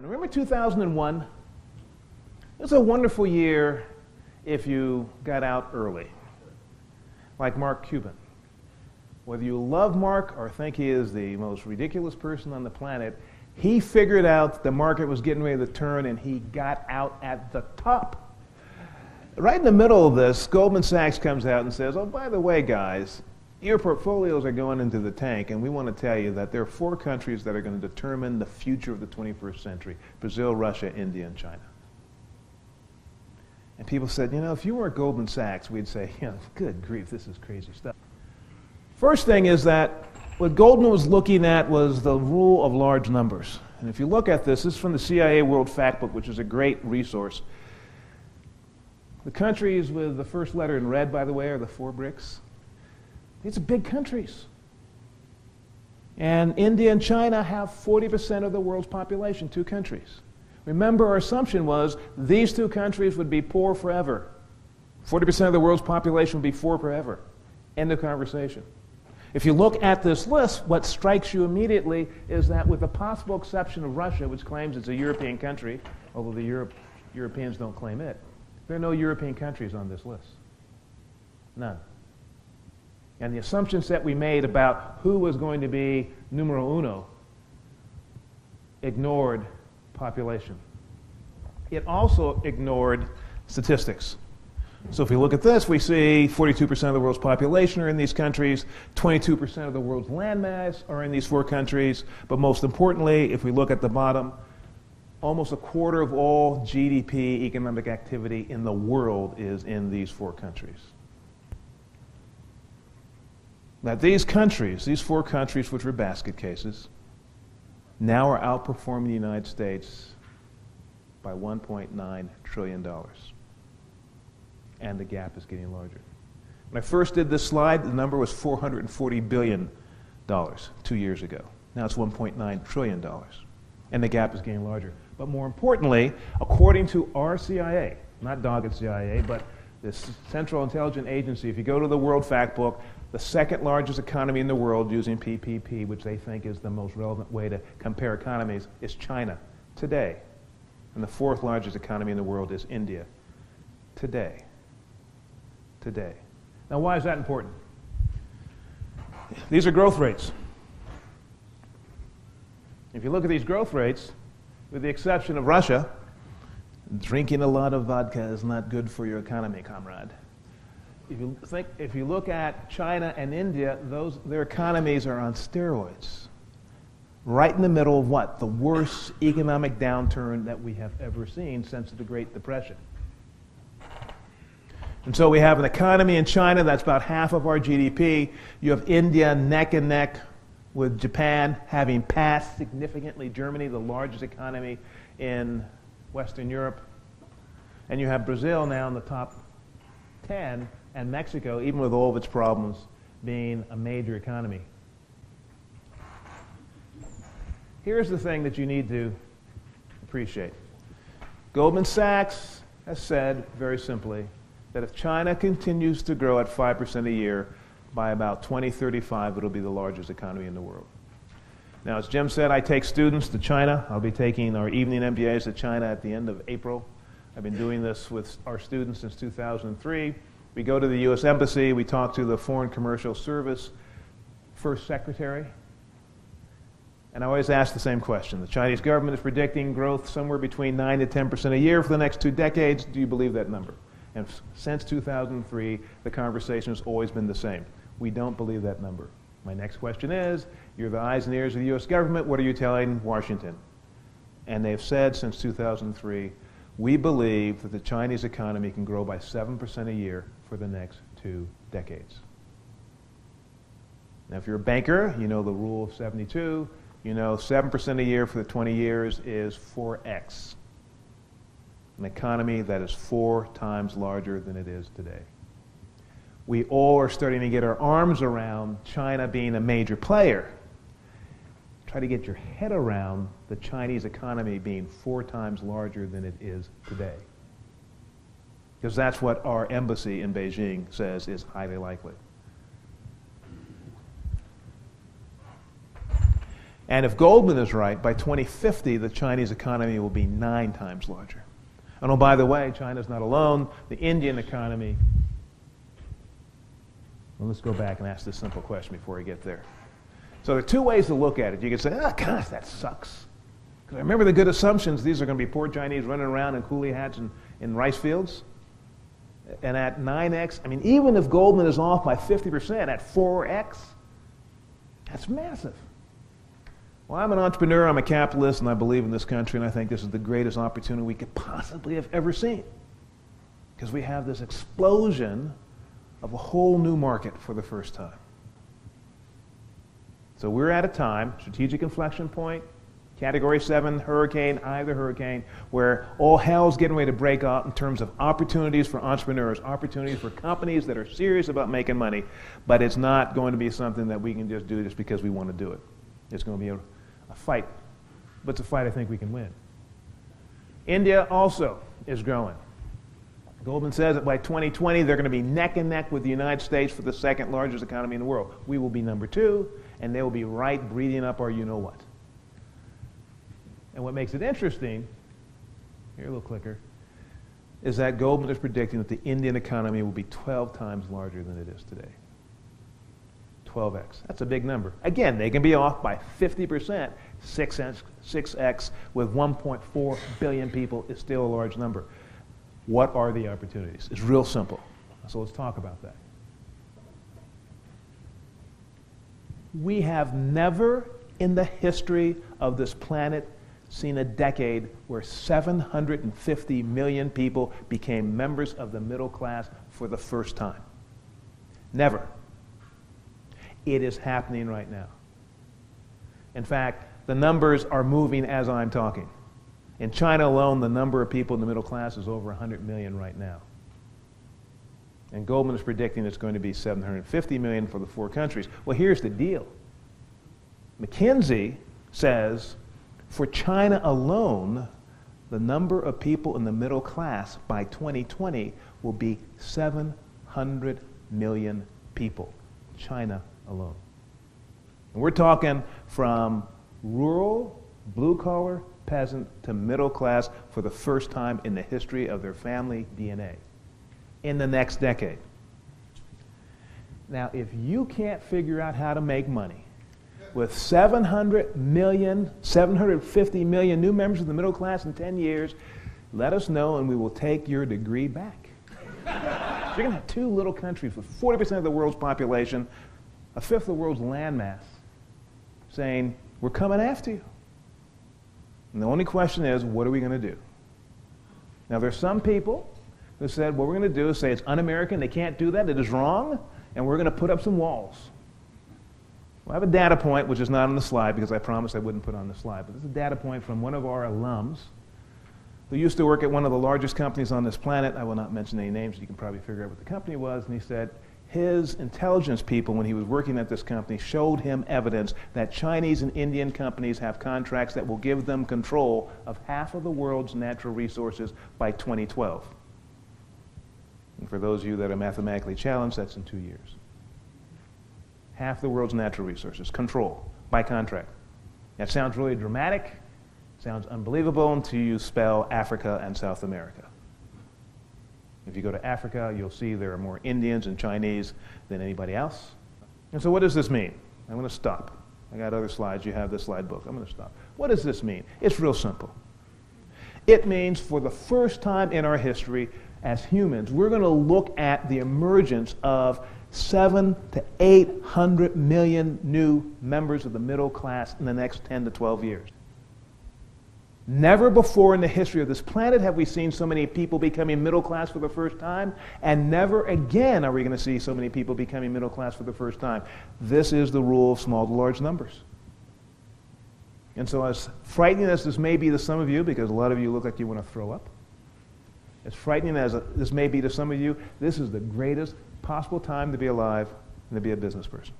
Remember 2001? It was a wonderful year if you got out early, like Mark Cuban. Whether you love Mark or think he is the most ridiculous person on the planet, he figured out the market was getting ready to turn and he got out at the top. Right in the middle of this, Goldman Sachs comes out and says, oh, by the way, guys, your portfolios are going into the tank, and we want to tell you that there are 4 countries that are going to determine the future of the 21st century: Brazil, Russia, India, and China. And people said, you know, if you weren't Goldman Sachs, we'd say, you know, good grief, this is crazy stuff. First thing is that what Goldman was looking at was the rule of large numbers. And if you look at this is from the CIA World Factbook, which is a great resource. The countries with the first letter in red, by the way, are the 4 BRICs. These are big countries. And India and China have 40% of the world's population, 2 countries. Remember, our assumption was these 2 countries would be poor forever. 40% of the world's population would be poor forever. End of conversation. If you look at this list, what strikes you immediately is that with the possible exception of Russia, which claims it's a European country, although the Europeans don't claim it, there are no European countries on this list. None. And the assumptions that we made about who was going to be numero uno ignored population. It also ignored statistics. So if we look at this, we see 42% of the world's population are in these countries, 22% of the world's landmass are in these 4 countries, but most importantly, if we look at the bottom, almost a quarter of all GDP, economic activity in the world is in these 4 countries. Now these countries, these 4 countries which were basket cases, now are outperforming the United States by $1.9 trillion. And the gap is getting larger. When I first did this slide, the number was $440 billion 2 years ago. Now it's $1.9 trillion. And the gap is getting larger. But more importantly, according to our CIA, not Doggett's CIA, but this Central Intelligence Agency, if you go to the World Factbook, the 2nd largest economy in the world using PPP, which they think is the most relevant way to compare economies, is China today. And the 4th largest economy in the world is India today. Today. Now why is that important? These are growth rates. If you look at these growth rates, with the exception of Russia, drinking a lot of vodka is not good for your economy, comrade. If you look at China and India, their economies are on steroids. Right in the middle of what? The worst economic downturn that we have ever seen since the Great Depression. And so we have an economy in China that's about half of our GDP. You have India neck and neck with Japan, having passed significantly Germany, the largest economy in Western Europe. And you have Brazil now in the top 10, and Mexico, even with all of its problems, being a major economy. Here's the thing that you need to appreciate. Goldman Sachs has said, very simply, that if China continues to grow at 5% a year, by about 2035, it'll be the largest economy in the world. Now, as Jim said, I take students to China. I'll be taking our evening MBAs to China at the end of April. I've been doing this with our students since 2003. We go to the U.S. Embassy. We talk to the Foreign Commercial Service First Secretary. And I always ask the same question. The Chinese government is predicting growth somewhere between 9 to 10% a year for the next 2 decades. Do you believe that number? And since 2003, the conversation has always been the same. We don't believe that number. My next question is, you're the eyes and ears of the U.S. government. What are you telling Washington? And they've said since 2003, we believe that the Chinese economy can grow by 7% a year for the next 2 decades. Now, if you're a banker, you know the rule of 72. You know 7% a year for the 20 years is 4x. An economy that is 4 times larger than it is today. We all are starting to get our arms around China being a major player. Try to get your head around the Chinese economy being 4 times larger than it is today. Because that's what our embassy in Beijing says is highly likely. And if Goldman is right, by 2050, the Chinese economy will be 9 times larger. And oh, by the way, China's not alone. The Indian economy. Well, let's go back and ask this simple question before we get there. So there are 2 ways to look at it. You can say, oh, gosh, that sucks. Because I remember the good assumptions. These are going to be poor Chinese running around in coolie hats and in rice fields. And at 9x, I mean, even if Goldman is off by 50%, at 4x, that's massive. Well, I'm an entrepreneur, I'm a capitalist, and I believe in this country, and I think this is the greatest opportunity we could possibly have ever seen. Because we have this explosion of a whole new market for the first time. So we're at a time, strategic inflection point, Category 7 hurricane, either hurricane, where all hell's getting ready to break out in terms of opportunities for entrepreneurs, opportunities for companies that are serious about making money, but it's not going to be something that we can just do just because we want to do it. It's going to be a fight, but it's a fight I think we can win. India also is growing. Goldman says that by 2020 they're going to be neck and neck with the United States for the 2nd largest economy in the world. We will be number 2, and they will be right breathing up our you-know-what. And what makes it interesting, here a little clicker, is that Goldman is predicting that the Indian economy will be 12 times larger than it is today. 12x. That's a big number. Again, they can be off by 50%. 6x with 1.4 billion people is still a large number. What are the opportunities? It's real simple. So let's talk about that. We have never in the history of this planet seen a decade where 750 million people became members of the middle class for the first time. Never. It is happening right now. In fact, the numbers are moving as I'm talking. In China alone, the number of people in the middle class is over 100 million right now. And Goldman is predicting it's going to be 750 million for the 4 countries. Well, here's the deal. McKinsey says for China alone, the number of people in the middle class by 2020 will be 700 million people. China alone. And we're talking from rural, blue-collar, peasant to middle class for the first time in the history of their family DNA in the next decade. Now, if you can't figure out how to make money with 700 million, 750 million new members of the middle class in 10 years, let us know and we will take your degree back. So you're going to have 2 little countries with 40% of the world's population, a 5th of the world's landmass, saying, we're coming after you. And the only question is, what are we going to do? Now, there's some people who said, what we're going to do is say it's un-American, they can't do that, it is wrong, and we're going to put up some walls. Well, I have a data point, which is not on the slide because I promised I wouldn't put on the slide, but this is a data point from one of our alums who used to work at one of the largest companies on this planet. I will not mention any names, you can probably figure out what the company was, and he said his intelligence people, when he was working at this company, showed him evidence that Chinese and Indian companies have contracts that will give them control of half of the world's natural resources by 2012. And for those of you that are mathematically challenged, that's in 2 years. Half the world's natural resources, control, by contract. That sounds really dramatic, sounds unbelievable until you spell Africa and South America. If you go to Africa, you'll see there are more Indians and Chinese than anybody else. And so what does this mean? I'm going to stop. I got other slides, you have this slide book. I'm going to stop. What does this mean? It's real simple. It means for the first time in our history, as humans, we're going to look at the emergence of 700 to 800 million new members of the middle class in the next 10 to 12 years. Never before in the history of this planet have we seen so many people becoming middle class for the first time, and never again are we going to see so many people becoming middle class for the first time. This is the rule of small to large numbers. And so as frightening as this may be to some of you, because a lot of you look like you want to throw up, as frightening as this may be to some of you, this is the greatest possible time to be alive and to be a business person.